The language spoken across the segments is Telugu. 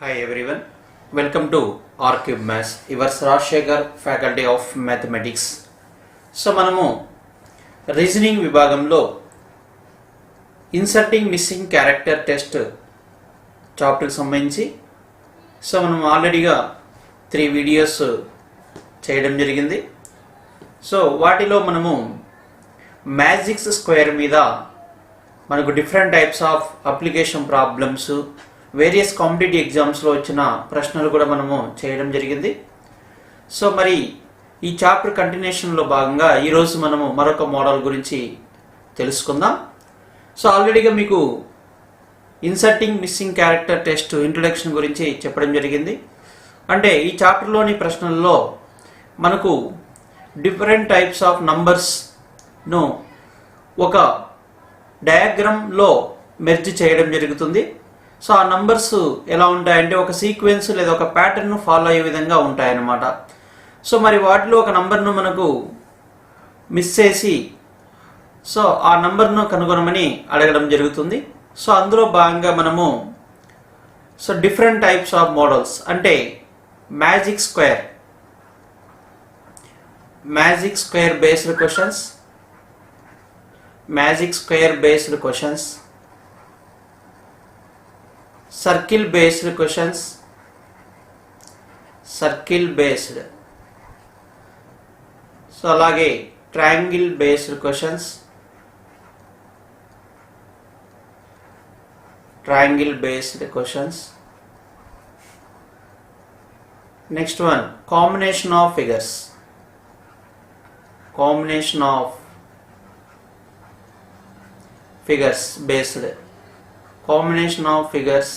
Hi everyone, welcome to R-Cube Maths, your Rajshekhar Faculty of Mathematics. So మనము రీజనింగ్ విభాగంలో ఇన్సర్టింగ్ మిస్సింగ్ క్యారెక్టర్ టెస్ట్ చాప్టర్కి సంబంధించి మనం ఆల్రెడీగా 3 వీడియోస్ చేయడం జరిగింది. సో వాటిలో మనము మ్యాజిక్స్ స్క్వేర్ మీద మనకు different types of application problems, various competitive ఎగ్జామ్స్లో వచ్చిన ప్రశ్నలు కూడా మనము చేయడం జరిగింది. సో మరి ఈ చాప్టర్ కంటిన్యూషన్లో భాగంగా ఈరోజు మనము మరొక మోడల్ గురించి తెలుసుకుందాం. సో ఆల్రెడీగా మీకు inserting missing character test introduction గురించి చెప్పడం జరిగింది. అంటే ఈ చాప్టర్లోని ప్రశ్నల్లో మనకు డిఫరెంట్ టైప్స్ ఆఫ్ నంబర్స్ను ఒక డయాగ్రామ్లో మెర్జ్ చేయడం జరుగుతుంది. సో ఆ నంబర్స్ ఎలా ఉంటాయంటే ఒక సీక్వెన్స్ లేదా ఒక ప్యాటర్న్ ఫాలో అయ్యే విధంగా ఉంటాయన్నమాట. సో మరి వాటిలో ఒక నంబర్ను మనకు మిస్ చేసి ఆ నంబర్ను కనుగొనమని అడగడం జరుగుతుంది. సో అందులో భాగంగా మనము డిఫరెంట్ టైప్స్ ఆఫ్ మోడల్స్ అంటే magic square based questions, circle based so అలాగే triangle based questions. Next one combination of figures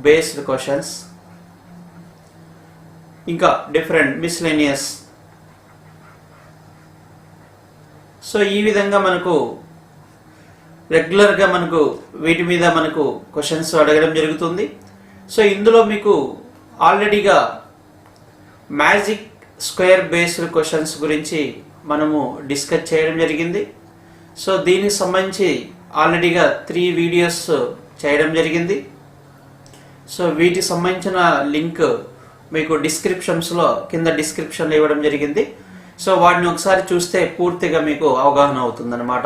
based questions. ఇంకా డిఫరెంట్ మిస్లేనియస్. సో ఈ విధంగా మనకు రెగ్యులర్గా మనకు వీటి మీద మనకు క్వశ్చన్స్ అడగడం జరుగుతుంది. సో ఇందులో మీకు ఆల్రెడీగా మ్యాజిక్ స్క్వేర్ బేస్డ్ క్వశ్చన్స్ గురించి మనము డిస్కస్ చేయడం జరిగింది. సో దీనికి సంబంధించి ఆల్రెడీగా 3 వీడియోస్ చేయడం జరిగింది. సో వీటికి సంబంధించిన లింక్ మీకు కింద డిస్క్రిప్షన్లో ఇవ్వడం జరిగింది. సో వాటిని ఒకసారి చూస్తే పూర్తిగా మీకు అవగాహన అవుతుందన్నమాట.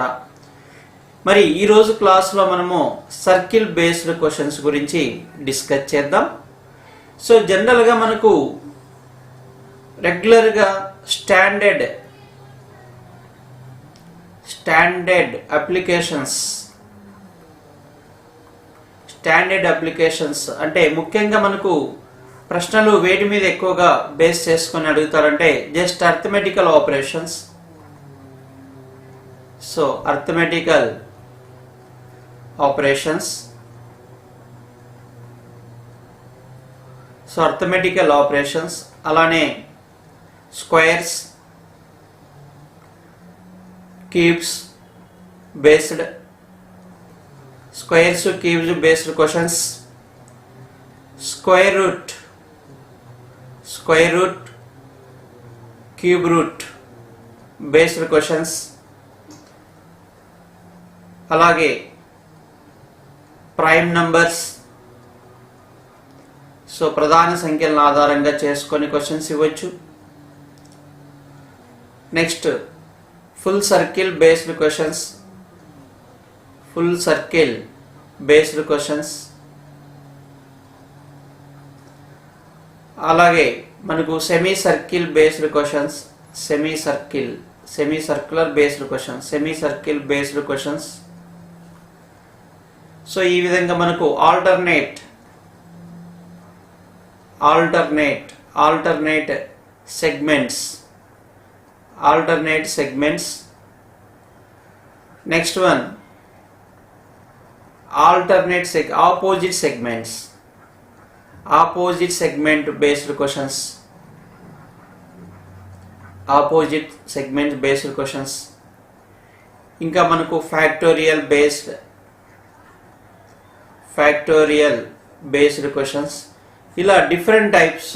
మరి ఈరోజు క్లాస్లో మనము సర్కిల్ బేస్డ్ క్వశ్చన్స్ గురించి డిస్కస్ చేద్దాం. సో జనరల్గా మనకు రెగ్యులర్గా స్టాండర్డ్ అప్లికేషన్స్ అంటే ముఖ్యంగా మనకు ప్రశ్నలు వేటి మీద ఎక్కువగా బేస్ చేసుకొని అడుగుతారంటే just arithmetical operations. So arithmetical operations అలానే squares, cubes based questions, square root cube root based questions, అలాగే ప్రైమ్ నంబర్స్. సో ప్రధాన సంఖ్యలను ఆధారంగా చేసుకొని క్వశ్చన్స్ ఇవ్వచ్చు. Next full circle based questions, అలాగే మనకు semi circle based questions. So ఈ విధంగా మనకు alternate segments. Next one opposite segment based questions. ఇంకా మనకు ఫ్యాక్టోరియల్ బేస్డ్ క్వశ్చన్స్. ఇలా డిఫరెంట్ టైప్స్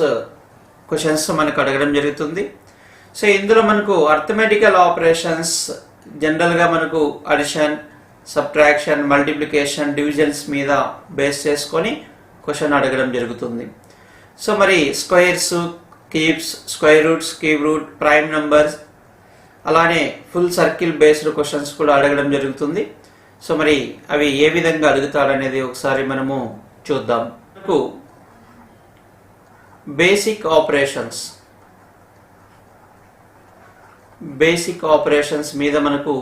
క్వశ్చన్స్ మనకు అడగడం జరుగుతుంది. సో ఇందులో మనకు అర్థమెటికల్ ఆపరేషన్స్ జనరల్గా మనకు అడిషన్, సబ్ట్రాక్షన్, మల్టిప్లికేషన్, డివిజన్స్ మీద బేస్ చేసుకొని క్వశ్చన్ అడగడం జరుగుతుంది. సో మరి squares, cubes, square roots, cube root, prime numbers, అలానే ఫుల్ సర్కిల్ బేస్డ్ క్వశ్చన్స్ కూడా అడగడం జరుగుతుంది. సో మరి అవి ఏ విధంగా అడుగుతాడనేది ఒకసారి మనము చూద్దాం. మనకు బేసిక్ ఆపరేషన్స్ మీద మనకు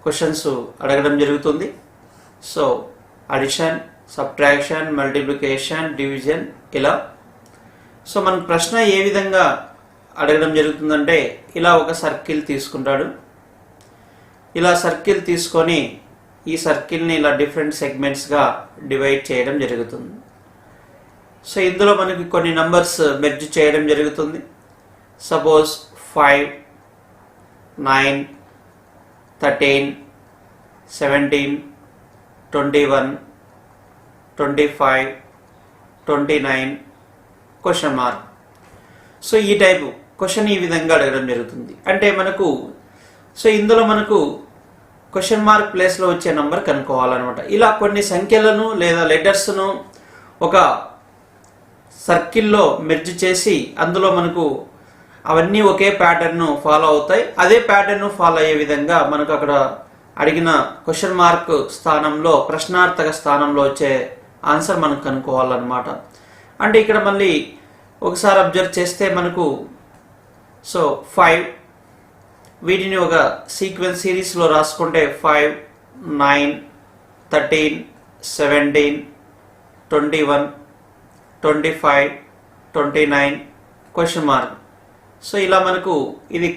క్వశ్చన్స్ అడగడం జరుగుతుంది. So addition, subtraction, multiplication, division ఇలా. సో మనకు ప్రశ్న ఏ విధంగా అడగడం జరుగుతుందంటే ఇలా ఒక సర్కిల్ తీసుకుంటాడు. ఇలా సర్కిల్ తీసుకొని ఈ సర్కిల్ని ఇలా డిఫరెంట్ సెగ్మెంట్స్గా డివైడ్ చేయడం జరుగుతుంది. సో ఇందులో మనకి కొన్ని నంబర్స్ మెర్జ్ చేయడం జరుగుతుంది. Suppose 5, 9, 13, 17, 21, 25, 29 question mark. సో ఈ టైపు క్వశ్చన్ ఈ విధంగా అడగడం జరుగుతుంది. అంటే మనకు సో ఇందులో మనకు క్వశ్చన్ మార్క్ ప్లేస్లో వచ్చే నంబర్ కనుక్కోవాలన్నమాట. ఇలా కొన్ని సంఖ్యలను లేదా లెటర్స్ను ఒక సర్కిల్లో మెర్జ్ చేసి అందులో మనకు అవన్నీ ఒకే ప్యాటర్న్ ఫాలో అవుతాయి. అదే ప్యాటర్న్ ఫాలో అయ్యే విధంగా మనకు అక్కడ అడిగిన క్వశ్చన్ మార్క్ స్థానంలో, ప్రశ్నార్థక స్థానంలో వచ్చే ఆన్సర్ మనం కనుక్కోవాలన్నమాట. అంటే ఇక్కడ మళ్ళీ ఒకసారి అబ్జర్వ్ చేస్తే మనకు సో 5 వీటిని ఒక సీక్వెన్స్ సిరీస్లో రాసుకుంటే 5, 9, 13, 17, 21, 25, 29 క్వశ్చన్ మార్క్. సో ఇలా మనకు ఇది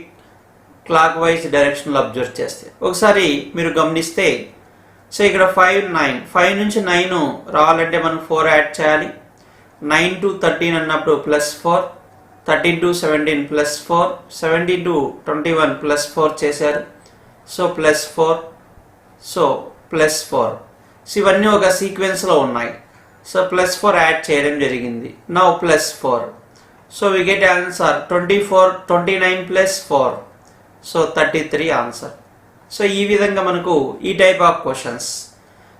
క్లాక్ వైజ్ డైరెక్షన్లో అబ్జర్వ్ చేస్తే ఒకసారి మీరు గమనిస్తే సో ఇక్కడ 5, 9, 5 నుంచి 9 రావాలంటే మనం 4 యాడ్ చేయాలి. 9 to 13 అన్నప్పుడు +4, 13 to 17 +4, 17 to 21 +4 చేశారు. So +4, so +4. సో ఇవన్నీ ఒక సీక్వెన్స్లో ఉన్నాయి. సో +4 యాడ్ చేయడం జరిగింది. Now +4. So we get answer 24, 29 + 4. So 33 answer. So ఈ విధంగా మనకు ఈ టైప్ ఆఫ్ క్వశ్చన్స్.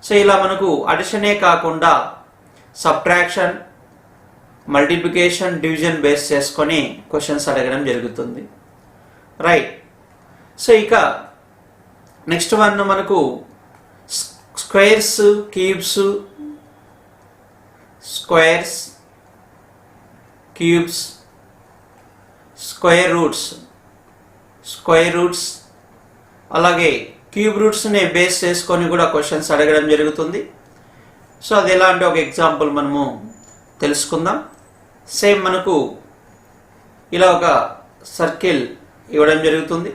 సో ఇలా మనకు అడిషనే కాకుండా సబ్ట్రాక్షన్, మల్టిప్లికేషన్, డివిజన్ బేస్ చేసుకొని క్వశ్చన్స్ అడగడం జరుగుతుంది. రైట్. సో ఇక నెక్స్ట్ వన్ మనకు squares, cubes, squares, cubes, square roots అలాగే క్యూబ్ రూట్స్ని బేస్ చేసుకొని కూడా క్వశ్చన్స్ అడగడం జరుగుతుంది. సో అది ఎలా అంటే ఒక ఎగ్జాంపుల్ మనము తెలుసుకుందాం. సేమ్ మనకు ఇలా ఒక సర్కిల్ ఇవ్వడం జరుగుతుంది.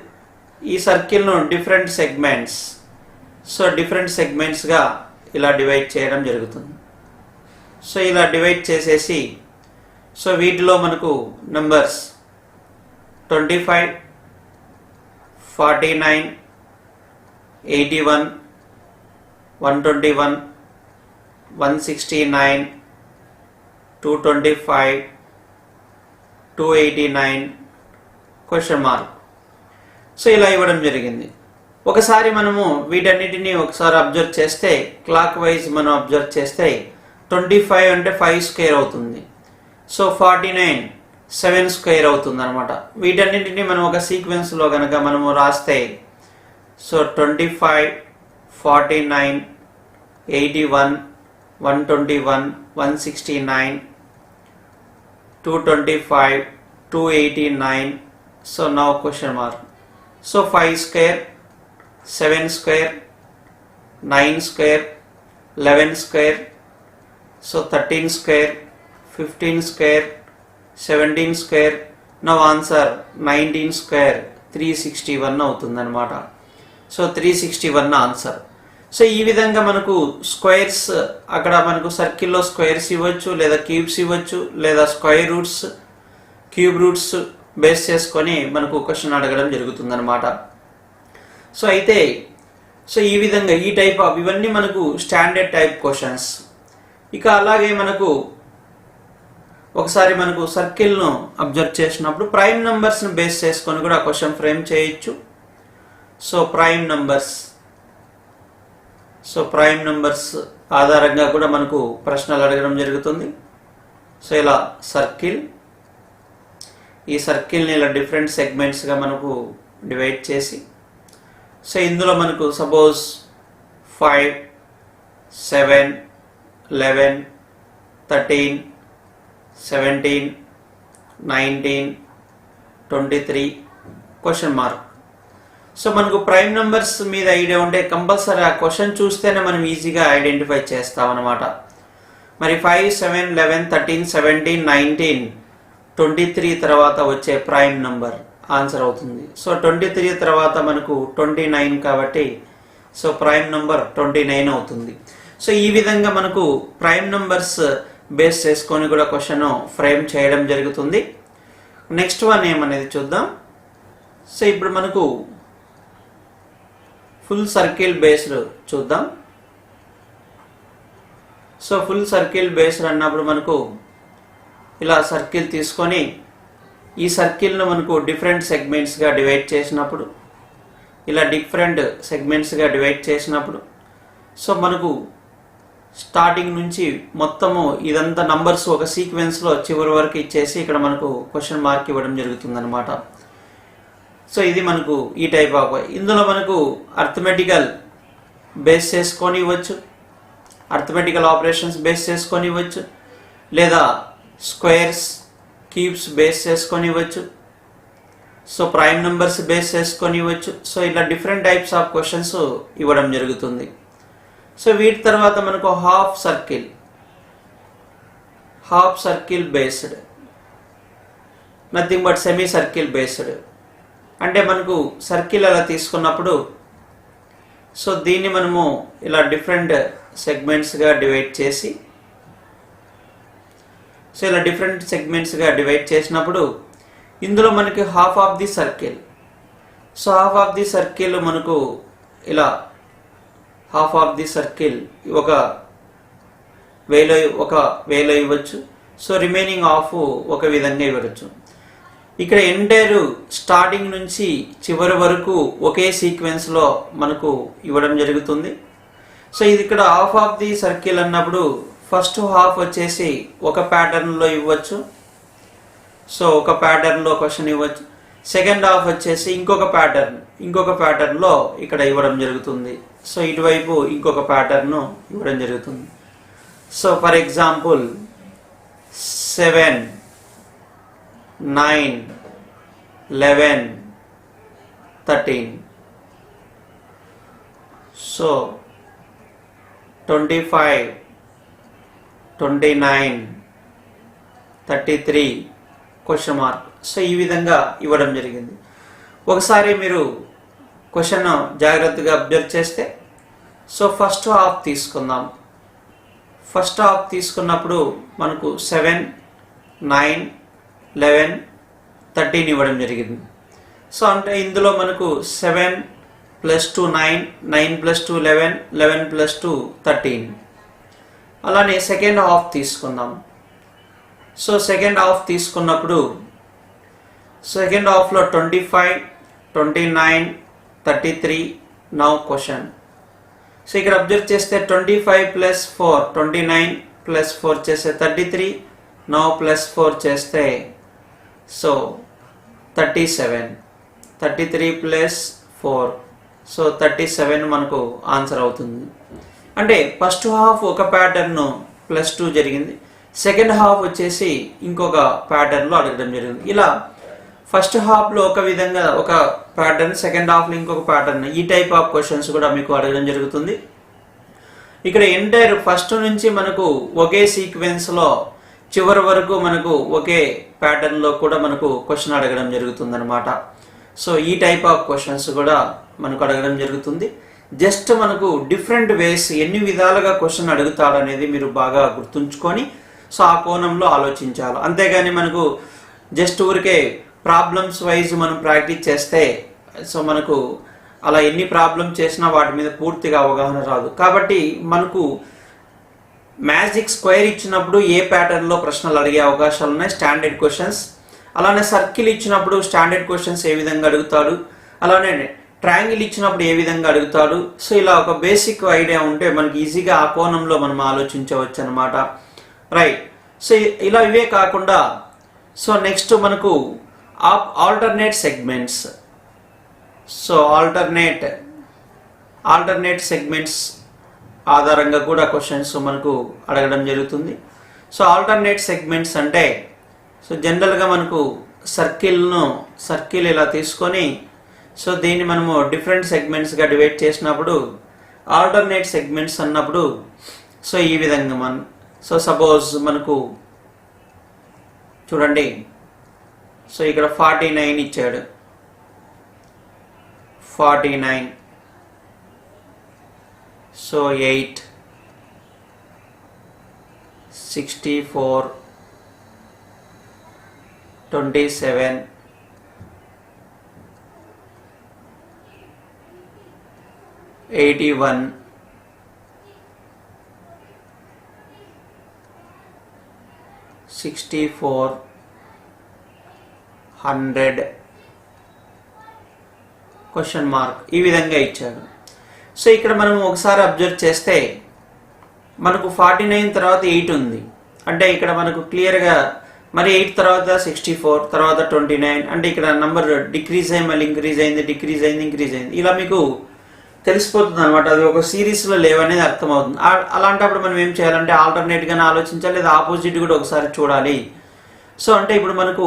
ఈ సర్కిల్ను డిఫరెంట్ సెగ్మెంట్స్గా ఇలా డివైడ్ చేయడం జరుగుతుంది. సో ఇలా డివైడ్ చేసేసి సో వీటిలో మనకు నంబర్స్ 25, 49, 81, 121, 169, 225, 289 క్వశ్చన్ మార్క్. సో ఇలా ఇవ్వడం జరిగింది. ఒకసారి మనము వీటన్నిటిని ఒకసారి అబ్జర్వ్ చేస్తే క్లాక్ వైజ్ మనం అబ్జర్వ్ చేస్తే 25 అంటే 5 స్క్వేర్ అవుతుంది. సో 49 7 స్క్వేర్ అవుతుంది అనమాట. వీటన్నింటినీ మనం ఒక సీక్వెన్స్లో కనుక మనము రాస్తే so 25, 49, 81, 121, 169, 225, 289. So now question mark. So 5 square, 7 square, 9 square, 11 square, so 13 square, 15 square, 17 square. Now answer 19 square 361 అవుతుందన్నమాట. So 361 answer. సో ఈ విధంగా మనకు స్క్వేర్స్ అక్కడ మనకు సర్కిల్లో స్క్వేర్స్ ఇవ్వచ్చు, లేదా క్యూబ్స్ ఇవ్వచ్చు, లేదా square roots, cube roots base చేసుకొని మనకు క్వశ్చన్ అడగడం జరుగుతుందన్నమాట. సో అయితే సో ఈ విధంగా ఈ టైప్ ఆఫ్ ఇవన్నీ మనకు స్టాండర్డ్ టైప్ క్వశ్చన్స్. ఇక అలాగే మనకు ఒకసారి మనకు సర్కిల్ను అబ్జర్వ్ చేసినప్పుడు ప్రైమ్ నంబర్స్ని బేస్ చేసుకొని కూడా క్వశ్చన్ ఫ్రేమ్ చేయొచ్చు. So prime numbers so prime numbers ఆధారంగా కూడా మనకు ప్రశ్నలు అడగడం జరుగుతుంది. సో ఇలా సర్కిల్, ఈ సర్కిల్ని ఇలా డిఫరెంట్ సెగ్మెంట్స్గా మనకు డివైడ్ చేసి, సో ఇందులో మనకు సపోజ్ 5, 7, 11, 13, 17, 19, 23 క్వశ్చన్ మార్క్. సో మనకు ప్రైమ్ నెంబర్స్ మీద ఐడియా ఉంటే కంపల్సరీ ఆ క్వశ్చన్ చూస్తేనే మనం ఈజీగా ఐడెంటిఫై చేస్తాం అన్నమాట. మరి 5, 7, 11, 13, 17, 19, 23 తర్వాత వచ్చే ప్రైమ్ నెంబర్ ఆన్సర్ అవుతుంది. సో 23 తర్వాత మనకు 29 కాబట్టి సో ప్రైమ్ నెంబర్ 29 అవుతుంది. సో ఈ విధంగా మనకు ప్రైమ్ నెంబర్స్ బేస్ చేసుకొని కూడా క్వశ్చన్ ఫ్రేమ్ చేయడం జరుగుతుంది. నెక్స్ట్ వన్ ఏమనేది చూద్దాం. సో ఇప్పుడు మనకు ఫుల్ సర్కిల్ బేస్డ్ చూద్దాం. సో ఫుల్ సర్కిల్ బేస్డ్ అన్నప్పుడు మనకు ఇలా సర్కిల్ తీసుకొని ఈ సర్కిల్ను మనకు డిఫరెంట్ సెగ్మెంట్స్గా డివైడ్ చేసినప్పుడు, ఇలా డిఫరెంట్ సెగ్మెంట్స్గా డివైడ్ చేసినప్పుడు సో మనకు స్టార్టింగ్ నుంచి మొత్తము ఇదంతా నంబర్స్ ఒక సీక్వెన్స్లో చివరి వరకు ఇచ్చేసి ఇక్కడ మనకు క్వశ్చన్ మార్క్ ఇవ్వడం జరుగుతుంది అనమాట. సో ఇది మనకు ఈ టైప్ ఆఫ్, ఇందులో మనకు అర్థమెటికల్ బేస్ చేసుకొని ఇవ్వచ్చు, అర్థమెటికల్ ఆపరేషన్స్ బేస్ చేసుకొని ఇవ్వచ్చు, లేదా స్క్వేర్స్, క్యూబ్స్ బేస్ చేసుకొని ఇవ్వచ్చు, సో ప్రైమ్ నెంబర్స్ బేస్ చేసుకొని ఇవ్వచ్చు. సో ఇలా డిఫరెంట్ టైప్స్ ఆఫ్ క్వశ్చన్స్ ఇవ్వడం జరుగుతుంది. సో వీటి తర్వాత మనకు half circle based, nothing but semi circle based. అంటే మనకు సర్కిల్ అలా తీసుకున్నప్పుడు సో దీన్ని మనము ఇలా డిఫరెంట్ సెగ్మెంట్స్గా డివైడ్ చేసి, సో ఇలా డిఫరెంట్ సెగ్మెంట్స్గా డివైడ్ చేసినప్పుడు ఇందులో మనకి half of the circle, so half of the circle మనకు ఇలా హాఫ్ ఆఫ్ ది సర్కిల్ ఒక వేలో ఇవ్వచ్చు. సో రిమైనింగ్ హాఫ్ ఒక విధంగా ఇవ్వచ్చు. ఇక్కడ ఎంటైర్ స్టార్టింగ్ నుంచి చివరి వరకు ఒకే సీక్వెన్స్లో మనకు ఇవ్వడం జరుగుతుంది. సో ఇది ఇక్కడ హాఫ్ ఆఫ్ ది సర్కిల్ అన్నప్పుడు ఫస్ట్ హాఫ్ వచ్చేసి ఒక ప్యాటర్న్లో ఇవ్వచ్చు, సో ఒక ప్యాటర్న్లో క్వశ్చన్ ఇవ్వచ్చు. సెకండ్ హాఫ్ వచ్చేసి ఇంకొక ప్యాటర్న్లో ఇక్కడ ఇవ్వడం జరుగుతుంది. సో ఇటువైపు ఇంకొక ప్యాటర్న్ ఇవ్వడం జరుగుతుంది. So for example 7, 9, 11, 13, so 25, 29, 33 question mark. So ఈ విధంగా ఇవ్వడం జరిగింది. ఒకసారి మీరు క్వశ్చన్ జాగ్రత్తగా అబ్జర్వ్ చేస్తే, సో ఫస్ట్ హాఫ్ తీసుకుందాం. ఫస్ట్ హాఫ్ తీసుకున్నప్పుడు మనకు 7, 9, 11, 13 ఇవ్వడం జరిగింది. సో అంటే ఇందులో మనకు 7 + 2 9, 9 + 2 11, 11 + 2 13. అలానే సెకండ్ హాఫ్ తీసుకుందాం. సో సెకండ్ హాఫ్ తీసుకున్నప్పుడు సెకండ్ హాఫ్లో 25, 29, 33 నౌ క్వశ్చన్. సో ఇక్కడ అబ్జర్వ్ చేస్తే 25 + 4 29 + 4 చేస్తే 33, నౌ +4 చేస్తే సో 37, 33 + 4 సో 37 మనకు ఆన్సర్ అవుతుంది. అంటే ఫస్ట్ హాఫ్ ఒక ప్యాటర్న్ +2 జరిగింది, సెకండ్ హాఫ్ వచ్చేసి ఇంకొక ప్యాటర్న్లో అడగడం జరిగింది. ఇలా ఫస్ట్ హాఫ్లో ఒక విధంగా ఒక ప్యాటర్న్, సెకండ్ హాఫ్లో ఇంకొక ప్యాటర్న్, ఈ టైప్ ఆఫ్ క్వశ్చన్స్ కూడా మీకు అడగడం జరుగుతుంది. ఇక్కడ ఎంటైర్ ఫస్ట్ నుంచి మనకు ఒకే సీక్వెన్స్లో చివరి వరకు మనకు ఒకే ప్యాటర్న్లో కూడా మనకు క్వశ్చన్ అడగడం జరుగుతుంది అనమాట. సో ఈ టైప్ ఆఫ్ క్వశ్చన్స్ కూడా మనకు అడగడం జరుగుతుంది. జస్ట్ మనకు డిఫరెంట్ వేస్ ఎన్ని విధాలుగా క్వశ్చన్ అడుగుతాడు అనేది మీరు బాగా గుర్తుంచుకొని సో ఆ కోణంలో ఆలోచించాలి. అంతేగాని మనకు జస్ట్ ఊరికే ప్రాబ్లమ్స్ వైజ్ మనం ప్రాక్టీస్ చేస్తే సో మనకు అలా ఎన్ని ప్రాబ్లమ్స్ చేసినా వాటి మీద పూర్తిగా అవగాహన రాదు. కాబట్టి మనకు మ్యాజిక్ స్క్వేర్ ఇచ్చినప్పుడు ఏ ప్యాటర్న్లో ప్రశ్నలు అడిగే అవకాశాలు ఉన్నాయి, స్టాండర్డ్ క్వశ్చన్స్. అలానే సర్కిల్ ఇచ్చినప్పుడు స్టాండర్డ్ క్వశ్చన్స్ ఏ విధంగా అడుగుతాడు, అలానే ట్రయాంగిల్ ఇచ్చినప్పుడు ఏ విధంగా అడుగుతాడు. సో ఇలా ఒక బేసిక్ ఐడియా ఉంటే మనకి ఈజీగా ఆ కోణంలో మనం ఆలోచించవచ్చు అనమాట. రైట్. సో ఇలా ఇవే కాకుండా సో నెక్స్ట్ మనకు alternate segments. So alternate segments ఆధారంగా కూడా క్వశ్చన్స్ మనకు అడగడం జరుగుతుంది. సో ఆల్టర్నేట్ సెగ్మెంట్స్ అంటే సో జనరల్గా మనకు సర్కిల్ ఇలా తీసుకొని సో దీన్ని మనము డిఫరెంట్ సెగ్మెంట్స్గా డివైడ్ చేసినప్పుడు ఆల్టర్నేట్ సెగ్మెంట్స్ అన్నప్పుడు సో ఈ విధంగా సో సపోజ్ మనకు చూడండి, సో ఇక్కడ 49 ఇచ్చాడు. 49 సో 8 64 27 81 64 100 క్వశ్చన్ మార్క్ ఈ విధంగా ఇచ్చాడు. సో ఇక్కడ మనం ఒకసారి అబ్జర్వ్ చేస్తే మనకు 49 తర్వాత 8 ఉంది. అంటే ఇక్కడ మనకు క్లియర్గా మరి 8 తర్వాత 64 తర్వాత 29 అంటే ఇక్కడ నంబర్ డిక్రీజ్ అయ్యి మళ్ళీ ఇంక్రీజ్ అయింది, డిక్రీజ్ అయింది, ఇంక్రీజ్ అయింది. ఇలా మీకు తెలిసిపోతుంది అనమాట. అది ఒక సిరీస్లో లేవనేది అర్థమవుతుంది. అలాంటప్పుడు మనం ఏం చేయాలంటే ఆల్టర్నేట్గానే ఆలోచించాలి, లేదా ఆపోజిట్ కూడా ఒకసారి చూడాలి. సో అంటే ఇప్పుడు మనకు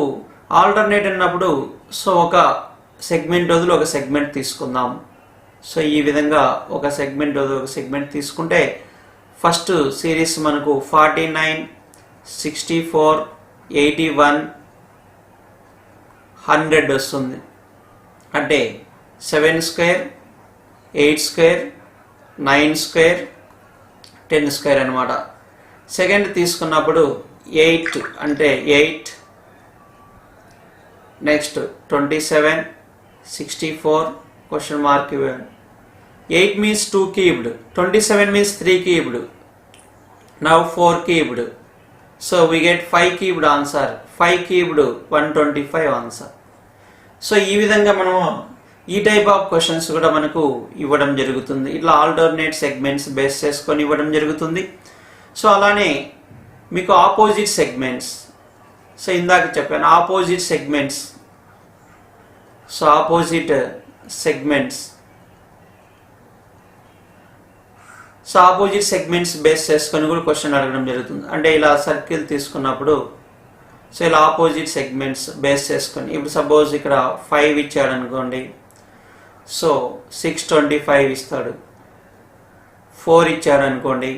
ఆల్టర్నేట్ అన్నప్పుడు సో ఒక సెగ్మెంట్ వదిలి ఒక సెగ్మెంట్ తీసుకుందాం. సో ఈ విధంగా ఒక సెగ్మెంట్ వదిలి ఒక సెగ్మెంట్ తీసుకుంటే ఫస్ట్ సిరీస్ మనకు 49 64 81 100 వస్తుంది. అంటే 7 స్క్వేర్ 8 స్క్వేర్ 9 స్క్వేర్ 10 స్క్వేర్ అనమాట. సెకండ్ తీసుకున్నప్పుడు 8 అంటే 8 next 27 64 question mark 8 means 2 cubed, 27 means 3 cubed, now 4 cubed, so we get 5 cubed answer, 5 cubed 125 answer. So ఈ విధంగా మనం ఈ టైప్ ఆఫ్ క్వశ్చన్స్ కూడా మనకు ఇవ్వడం జరుగుతుంది. ఇట్లా ఆల్టర్నేట్ సెగ్మెంట్స్ బేస్ చేసుకొని ఇవ్వడం జరుగుతుంది. సో అలానే మీకు ఆపోజిట్ సెగ్మెంట్స్, సో ఇందాక చెప్పాను opposite segments. So opposite segments base చేసుకొని కూడా క్వశ్చన్ అడగడం జరుగుతుంది. అంటే ఇలా సర్కిల్ తీసుకున్నప్పుడు సో ఇలా ఆపోజిట్ సెగ్మెంట్స్ బేస్ చేసుకొని ఇప్పుడు సపోజ్ ఇక్కడ 5 ఇచ్చాడు అనుకోండి, సో 625 ఇస్తాడు. 4 ఇచ్చాడు అనుకోండి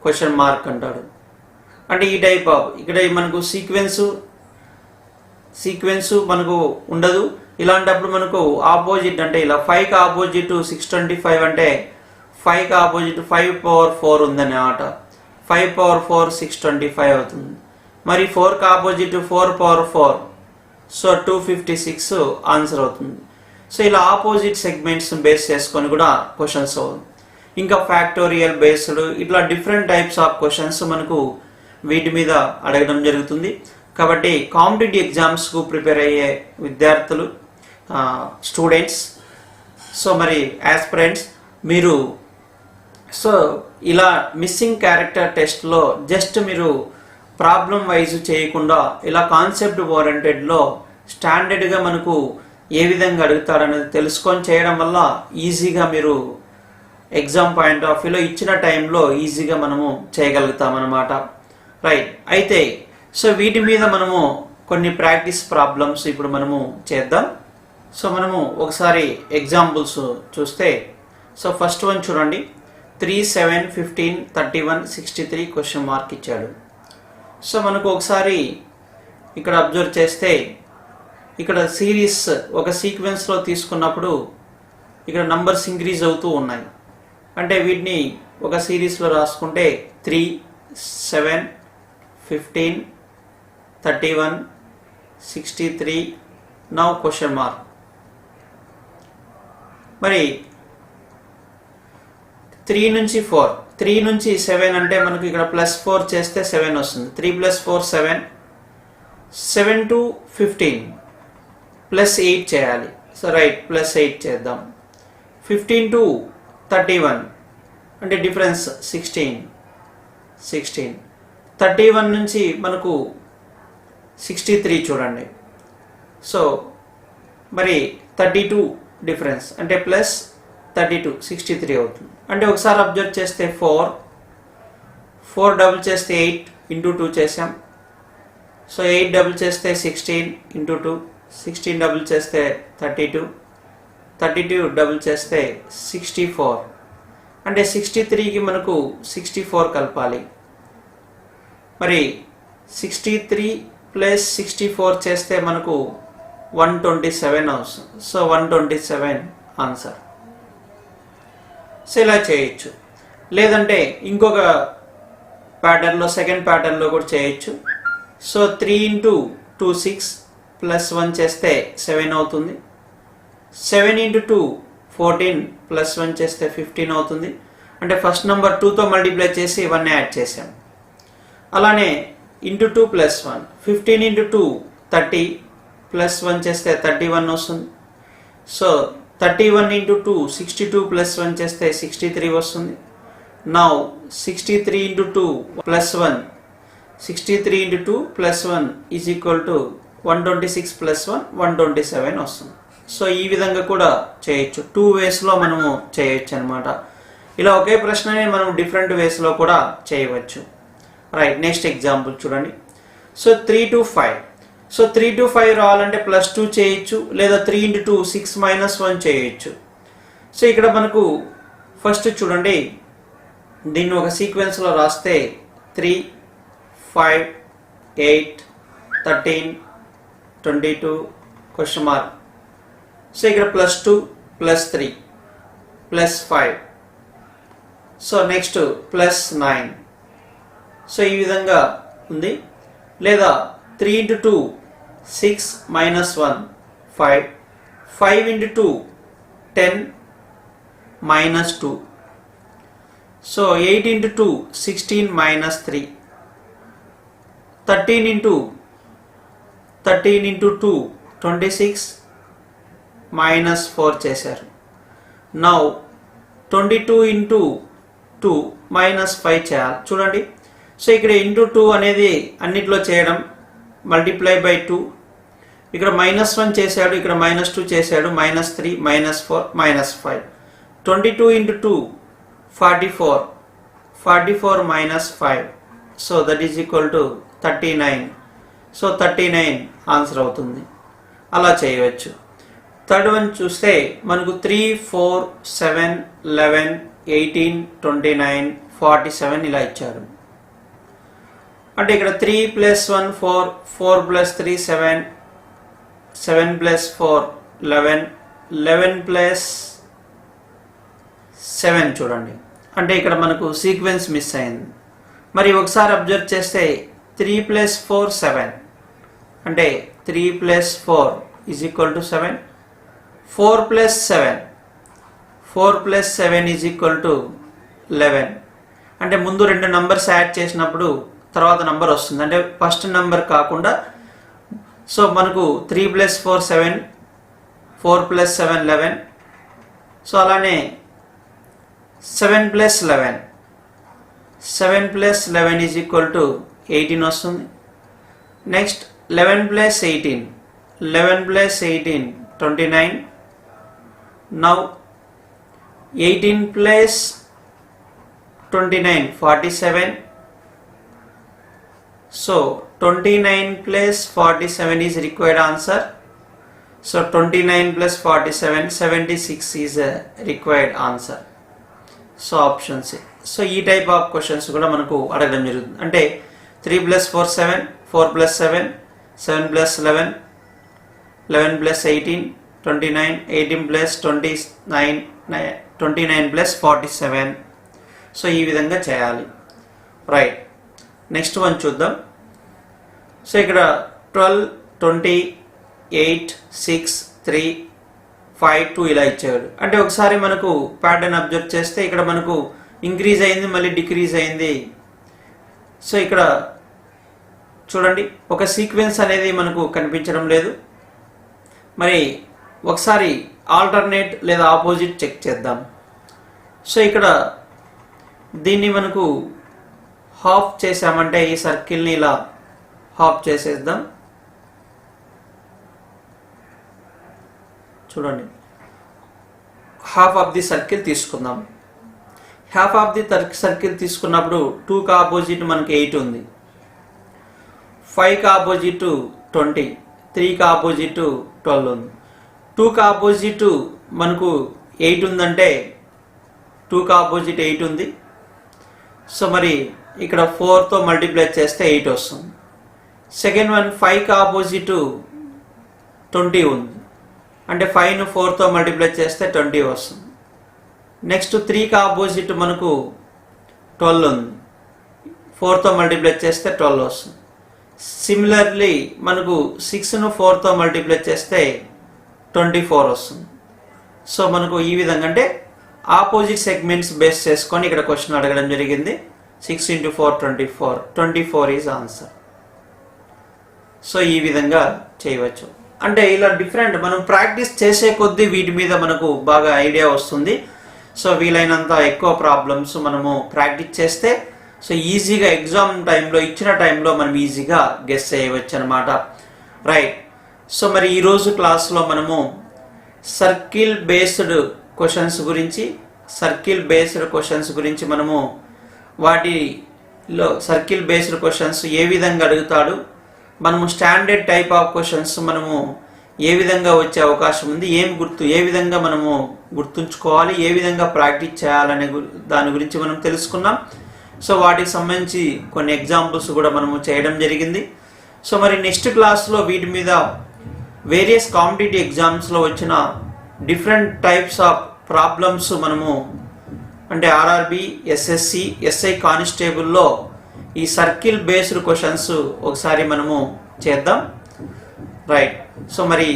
క్వశ్చన్ మార్క్ అంటాడు. అంటే ఈ టైప్ ఆఫ్ ఇక్కడ మనకు సీక్వెన్స్ మనకు ఉండదు. ఇలాంటప్పుడు మనకు ఆపోజిట్ అంటే ఇలా 5కి ఆపోజిట్ 625 అంటే 5కి ఆపోజిట్ 5 పవర్ 4 ఉందని ఆట 5 పవర్ 4 625 అవుతుంది. మరి 4కి ఆపోజిట్ 4 పవర్ 4 సో 256 ఆన్సర్ అవుతుంది. సో ఇలా ఆపోజిట్ సెగ్మెంట్స్ బేస్ చేసుకొని కూడా క్వశ్చన్స్ అవుతుంది. ఇంకా ఫ్యాక్టోరియల్ బేస్డ్ ఇట్లా డిఫరెంట్ టైప్స్ ఆఫ్ క్వశ్చన్స్ మనకు వీటి మీద అడగడం జరుగుతుంది. కాబట్టి కాంపిటేటివ్ ఎగ్జామ్స్కు ప్రిపేర్ అయ్యే విద్యార్థులు స్టూడెంట్స్ సో మరి యాస్పిరెంట్స్ మీరు సో ఇలా మిస్సింగ్ క్యారెక్టర్ టెస్ట్లో జస్ట్ మీరు ప్రాబ్లం వైజ్ చేయకుండా ఇలా కాన్సెప్ట్ ఓరియంటెడ్లో స్టాండర్డ్గా మనకు ఏ విధంగా అడుగుతారనేది తెలుసుకొని చేయడం వల్ల ఈజీగా మీరు ఎగ్జామ్ పాయింట్ ఆఫ్ వ్యూలో ఇచ్చిన టైంలో ఈజీగా మనము చేయగలుగుతామన్నమాట. రైట్. అయితే సో వీటి మీద మనము కొన్ని ప్రాక్టీస్ ప్రాబ్లమ్స్ ఇప్పుడు మనము చేద్దాం. సో మనము ఒకసారి ఎగ్జాంపుల్స్ చూస్తే సో ఫస్ట్ వన్ చూడండి, 3 7 15 31 63 క్వశ్చన్ మార్క్ ఇచ్చాడు. సో మనకు ఒకసారి ఇక్కడ అబ్జర్వ్ చేస్తే ఇక్కడ సిరీస్ ఒక సీక్వెన్స్లో తీసుకున్నప్పుడు ఇక్కడ నంబర్స్ ఇంక్రీజ్ అవుతూ ఉన్నాయి. అంటే వీటిని ఒక సిరీస్లో రాసుకుంటే 3 7 15 31 63 నౌ క్వశ్చన్ మార్క్. మరి 3 నుంచి 4 3 నుంచి 7 అంటే మనకు ఇక్కడ +4 చేస్తే 7 వస్తుంది. 3 + 4 7 7 to 15 +8 చేయాలి. సో రైట్ +8 చేద్దాం. 15 to 31 అంటే డిఫరెన్స్ 16. 31 నుంచి మనకు 63 చూడండి. సో మరి 32 డిఫరెన్స్ అంటే +32 63 అవుతుంది. అంటే ఒకసారి అబ్జర్వ్ చేస్తే 4 డబుల్ చేస్తే 8 ఇంటూ 2 చేసాం. సో 8 డబుల్ చేస్తే 16 ఇంటూ 2, 16 డబుల్ చేస్తే 32 డబుల్ చేస్తే 64. అంటే 63కి మనకు 64 కలపాలి. మరి 63 + 64 చేస్తే మనకు 127 అవుతుంది. So 127 answer. సో ఇలా చేయొచ్చు. లేదంటే ఇంకొక ప్యాటర్న్లో సెకండ్ ప్యాటర్న్లో కూడా చేయొచ్చు. సో 3 × 2 6 + 1 చేస్తే 7 అవుతుంది. 7 × 2 14 + 1 చేస్తే 15 అవుతుంది. అంటే ఫస్ట్ నెంబర్ 2తో మల్టిప్లై చేసి 1 యాడ్ చేసాం. అలానే ఇంటూ 2 + 1 15 × 2 30 + 1 చేస్తే 31 వస్తుంది. సో 31 × 2 62 + 1 చేస్తే 63 వస్తుంది. నౌ 63 × 2 + 1 63 × 2 + 1 ఈజ్ ఈక్వల్ టు 126 + 1 127 వస్తుంది. సో ఈ విధంగా కూడా చేయొచ్చు. 2 వేస్లో మనము చేయొచ్చు అనమాట. ఇలా ఒకే ప్రశ్నని మనం డిఫరెంట్ వేస్లో కూడా చేయవచ్చు. రైట్, నెక్స్ట్ ఎగ్జాంపుల్ చూడండి. So 3 to 5. సో 3 to 5 రావాలంటే +2 చేయొచ్చు, లేదా 3 × 2 6 - 1 చేయొచ్చు. సో ఇక్కడ మనకు ఫస్ట్ చూడండి, దీన్ని ఒక సీక్వెన్స్లో రాస్తే 3 5 8 13 22 క్వశ్చన్ మార్క్. సో ఇక్కడ +2 +3 +5. So next +9. సో ఈ విధంగా ఉంది. లేదా 3 × 2 6 - 1 5 5 × 2 10 - 2. సో 8 × 2 16 - 3 13 × 2 26 - 4 చేశారు. నౌ 22 × 2 -5 చేయాలి. చూడండి, సో ఇక్కడ ఇంటూ 2 అనేది అన్నిట్లో చేయడం, మల్టిప్లై బై 2. ఇక్కడ -1 చేశాడు, ఇక్కడ -2 చేశాడు, -3 -4 -5. 22 × 2 44 44 - 5. So that is equal to 39. So 39 answer అవుతుంది. అలా చేయవచ్చు. థర్డ్ వన్ చూస్తే మనకు 3 4 7 11 18 29 47 ఇలా ఇచ్చారు. అంటే ఇక్కడ 3 + 1 4 4 + 3 7 7 + 4 11 11 + 7 చూడండి. అంటే ఇక్కడ మనకు సీక్వెన్స్ మిస్ అయింది. మరి ఒకసారి అబ్జర్వ్ చేస్తే 3 + 4 7. అంటే 3 + 4 is equal to 7. 4 + 7 4 + 7 is equal to 11. అంటే ముందు 2 నంబర్స్ యాడ్ చేసినప్పుడు తర్వాత నంబర్ వస్తుంది. అంటే ఫస్ట్ నంబర్ కాకుండా. సో మనకు 3 + 4 7 4 + 7 11. సో అలానే 7 + 11 7 + 11 ఈజ్ ఈక్వల్ టు 18 వస్తుంది. Next 11 + 18 11 + 18 29. Now 18 + 29 47. So 29 + 47 is required answer. So 29 + 47 76 is a required answer. So option C. So ఈ టైప్ ఆఫ్ క్వశ్చన్స్ కూడా మనకు అడగడం జరుగుతుంది. అంటే 3 + 4 7 4 + 7 7 + 11 11 + 18 29 18 + 29 29 + 47. సో ఈ విధంగా చేయాలి. రైట్, నెక్స్ట్ వన్ చూద్దాం. సో ఇక్కడ 12 20 8 6 3 5 2 ఇలా ఇచ్చాడు. అంటే ఒకసారి మనకు ప్యాటర్న్ అబ్జర్వ్ చేస్తే ఇక్కడ మనకు ఇంక్రీజ్ అయింది, మళ్ళీ డిక్రీజ్ అయింది. సో ఇక్కడ చూడండి, ఒక సీక్వెన్స్ అనేది మనకు కనిపించడం లేదు. మరి ఒకసారి ఆల్టర్నేట్ లేదా ఆపోజిట్ చెక్ చేద్దాం. సో ఇక్కడ దీన్ని మనకు హాఫ్ చేసామంటే ఈ సర్కిల్ని ఇలా హాఫ్ చేసేద్దాం. చూడండి, హాఫ్ ఆఫ్ ది సర్కిల్ తీసుకుందాం. హాఫ్ ఆఫ్ ది సర్కిల్ తీసుకున్నప్పుడు 2కి ఆపోజిట్ మనకి 8 ఉంది, 5కి ఆపోజిట్ 20, 3కి ఆపోజిట్ 12 ఉంది. 2కి ఆపోజిట్ మనకు 8 ఉందంటే 2కి ఆపోజిట్ 8 ఉంది. సో మరి ఇక్కడ 4తో మల్టిప్లై చేస్తే 8 వస్తుంది. సెకండ్ వన్ 5కి ఆపోజిట్ 20 ఉంది, అంటే 5ను 4తో మల్టిప్లై చేస్తే 20 వస్తుంది. నెక్స్ట్ 3కి ఆపోజిట్ మనకు 12 ఉంది, 4తో మల్టిప్లై చేస్తే 12 వస్తుంది. సిమిలర్లీ మనకు 6ను 4తో మల్టిప్లై చేస్తే 24 వస్తుంది. సో మనకు ఈ విధంగా అంటే ఆపోజిట్ సెగ్మెంట్స్ బేస్ చేసుకొని ఇక్కడ క్వశ్చన్ అడగడం జరిగింది. 6 × 4 24 ఈజ్ ఆన్సర్. సో ఈ విధంగా చేయవచ్చు. అంటే ఇలా డిఫరెంట్ మనం ప్రాక్టీస్ చేసే కొద్దీ వీటి మీద మనకు బాగా ఐడియా వస్తుంది. సో వీలైనంత ఎక్కువ ప్రాబ్లమ్స్ మనము ప్రాక్టీస్ చేస్తే సో ఈజీగా ఎగ్జామ్ టైంలో ఇచ్చిన టైంలో మనం ఈజీగా గెస్ చేయవచ్చు అనమాట. రైట్. సో మరి ఈరోజు క్లాస్లో మనము సర్కిల్ బేస్డ్ క్వశ్చన్స్ గురించి మనము వాటిలో సర్కిల్ బేస్డ్ క్వశ్చన్స్ ఏ విధంగా అడుగుతాడు, మనము స్టాండర్డ్ టైప్ ఆఫ్ క్వశ్చన్స్ మనము ఏ విధంగా వచ్చే అవకాశం ఉంది, ఏ విధంగా మనము గుర్తుంచుకోవాలి, ఏ విధంగా ప్రాక్టీస్ చేయాలనే దాని గురించి మనం తెలుసుకున్నాం. సో వాటికి సంబంధించి కొన్ని ఎగ్జాంపుల్స్ కూడా మనము చేయడం జరిగింది. సో మరి నెక్స్ట్ క్లాస్లో వీటి మీద వేరియస్ కాంపిటేటివ్ ఎగ్జామ్స్లో వచ్చిన డిఫరెంట్ టైప్స్ ఆఫ్ ప్రాబ్లమ్స్ మనము అంటే ఆర్ఆర్బి, ఎస్ఎస్సి, ఎస్ఐ కానిస్టేబుల్లో ఈ సర్కిల్ బేస్డ్ క్వశ్చన్స్ ఒకసారి మనము చేద్దాం. రైట్. సో మరి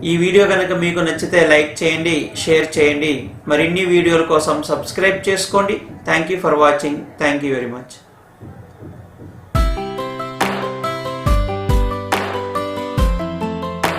ఈ వీడియో కనుక మీకు నచ్చితే లైక్ చేయండి, షేర్ చేయండి. మరిన్ని వీడియోల కోసం సబ్స్క్రైబ్ చేసుకోండి. Thank you for watching. Thank you very much.